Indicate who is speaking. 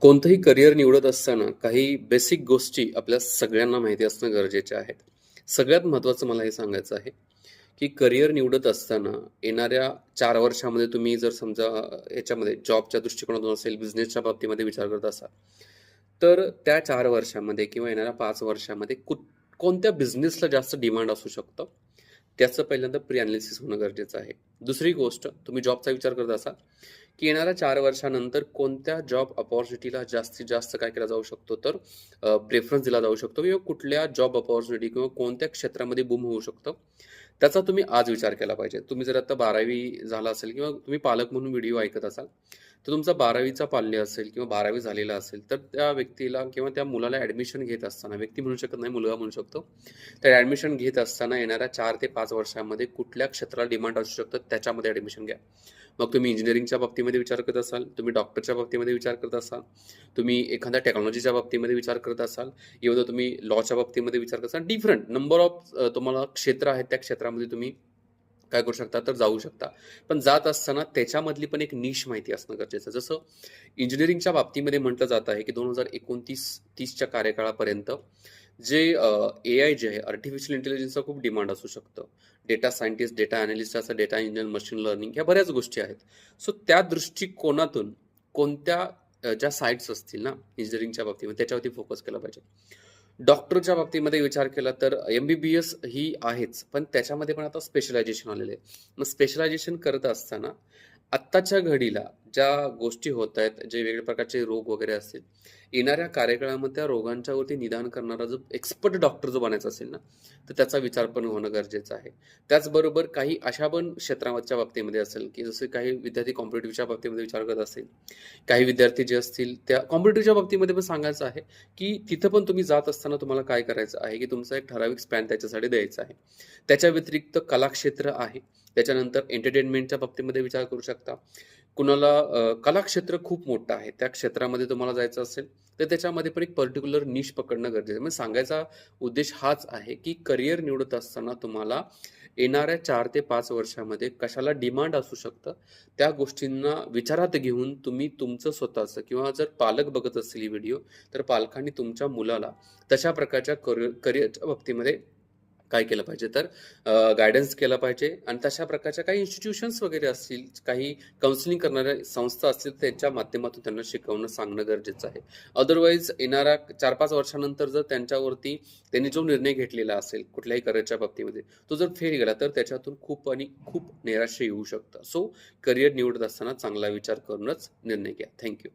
Speaker 1: कोणतंही करिअर निवडत असताना काही बेसिक गोष्टी आपल्या सगळ्यांना माहिती असणं गरजेचे आहेत. सगळ्यात महत्त्वाचं मला हे सांगायचं आहे, की करिअर निवडत असताना येणाऱ्या 4 वर्षामध्ये तुम्ही जर समजा ह्याच्यामध्ये जॉबच्या दृष्टिकोनातून असेल, बिझनेसच्या बाबतीमध्ये विचार करत असाल, तर त्या 4 वर्षामध्ये किंवा येणाऱ्या 5 वर्षामध्ये कोणत्या बिझनेसला जास्त डिमांड असू शकतं, त्याचं पहिल्यांदा प्री एनालिसिस होणं गरजेचं आहे. दुसरी गोष्ट, तुम्ही जॉबचा विचार करत असाल, की येणाऱ्या 4 वर्षानंतर कोणत्या जॉब अपॉर्च्युनिटीला जास्तीत जास्त काय केला जाऊ शकतो, तर प्रेफरन्स दिला जाऊ शकतो किंवा कुठल्या जॉब अपॉर्च्युनिटी किंवा कोणत्या क्षेत्रामध्ये बूम होऊ शकतं, त्याचा तुम्ही आज विचार केला पाहिजे. तुम्ही जर आता 12वी झाला असेल किंवा तुम्ही पालक म्हणून व्हिडिओ ऐकत असाल, तर तुमचा 12वीचा पाल्य असेल किंवा 12वी झालेला असेल, तर त्या व्यक्तीला किंवा त्या मुलाला ॲडमिशन घेत असताना, व्यक्ती म्हणू शकत नाही, मुलगा म्हणू शकतो. तर ॲडमिशन घेत असताना येणाऱ्या 4 ते 5 वर्षामध्ये कुठल्या क्षेत्राला डिमांड असू शकतं, त्याच्यामध्ये ॲडमिशन घ्या. मग तुम्ही इंजिनिअरिंगच्या बाबतीमध्ये विचार करत असाल, तुम्ही डॉक्टरच्या बाबतीमध्ये विचार करत असाल, तुम्ही एखाद्या टेक्नॉलॉजीच्या बाबतीमध्ये विचार करत असाल, इव्हन तुम्ही लॉच्या बाबतीमध्ये विचार करत असाल, डिफरंट नंबर ऑफ तुम्हाला क्षेत्र आहेत, त्या क्षेत्रामध्ये तुम्ही काय करू शकता, तर जाऊ शकता. पण जात असताना त्याच्यामधली पण एक निश माहिती असणं गरजेचं आहे. जसं इंजिनिअरिंगच्या बाबतीमध्ये म्हटलं जात आहे, की 2029-30च्या कार्यकाळापर्यंत जे एआय जे आहे, आर्टिफिशियल इंटेलिजन्सचा खूप डिमांड असू शकतं. डेटा सायंटिस्ट, डेटा अॅनालिस्ट असं डेटा इंजिनियर, मशीन लर्निंग ह्या बऱ्याच गोष्टी आहेत. सो त्या दृष्टिकोनातून कोणत्या ज्या साइट्स असतील ना इंजिनिअरिंगच्या बाबतीमध्ये त्याच्यावरती फोकस केला पाहिजे. डॉक्टरच्या बाबतीमध्ये विचार केला तर एम-बी-बी-एस ही आहेच, पण त्याच्यामध्ये पण आता स्पेशलायझेशन आलेलं आहे. मग स्पेशलायझेशन करत असताना आत्ताच्या घडीला ज्या गोष्टी होत आहेत, जे वेगवेगळ्या प्रकारचे रोग वगैरे असतील, येणाऱ्या कार्यकाळामध्ये त्या रोगांच्यावरती निदान करणारा जो एक्सपर्ट डॉक्टर जो बनायचा असेल ना, तर त्याचा विचार पण होणं गरजेचं आहे. त्याचबरोबर काही अशा पण क्षेत्राच्या बाबतीमध्ये असेल, की जसे काही विद्यार्थी कॉम्पिटिटिव्हच्या बाबतीमध्ये विचार करत असतील, काही विद्यार्थी जे असतील त्या कॉम्पिटिटिव्हच्या बाबतीमध्ये पण सांगायचं आहे, की तिथं पण तुम्ही जात असताना तुम्हाला काय करायचं आहे, की तुमचा एक ठराविक स्पॅन त्याच्यासाठी द्यायचा आहे. त्याच्या व्यतिरिक्त कलाक्षेत्र आहे. त्याच्यानंतर एंटरटेनमेंटच्या बाबतीमध्ये विचार करू शकता. कुणाला कलाक्षेत्र खूप मोठं आहे. त्या क्षेत्रामध्ये तुम्हाला जायचं असेल, तर त्याच्यामध्ये पण एक पर्टिक्युलर निश पकडणं गरजेचं आहे. म्हणजे सांगायचा उद्देश हाच आहे, की करियर निवडत असताना तुम्हाला येणाऱ्या 4 ते 5 वर्षामध्ये कशाला डिमांड असू शकतं, त्या गोष्टींना विचारात घेऊन तुम्ही तुमचं स्वतःचं किंवा जर पालक बघत असतील ही व्हिडिओ, तर पालकांनी तुमच्या मुलाला तशा प्रकारच्या करिअरच्या बाबतीमध्ये काय केलं पाहिजे, तर गाईडन्स केला पाहिजे आणि तशा प्रकारच्या काही इन्स्टिट्यूशन्स वगैरे असतील, काही काउन्सिलिंग करणाऱ्या संस्था असतील, त्यांच्या माध्यमातून त्यांना शिकवणं, सांगणं गरजेचं आहे. अदरवाईज येणाऱ्या 4-5 वर्षानंतर जर त्यांच्यावरती त्यांनी जो निर्णय घेतलेला असेल कुठल्याही करिअरच्या बाबतीमध्ये, तो जर फेल गेला, तर त्याच्यातून खूप आणि खूप नैराश्य येऊ शकतं. सो करिअर निवडत असताना चांगला विचार करूनच निर्णय घ्या. थँक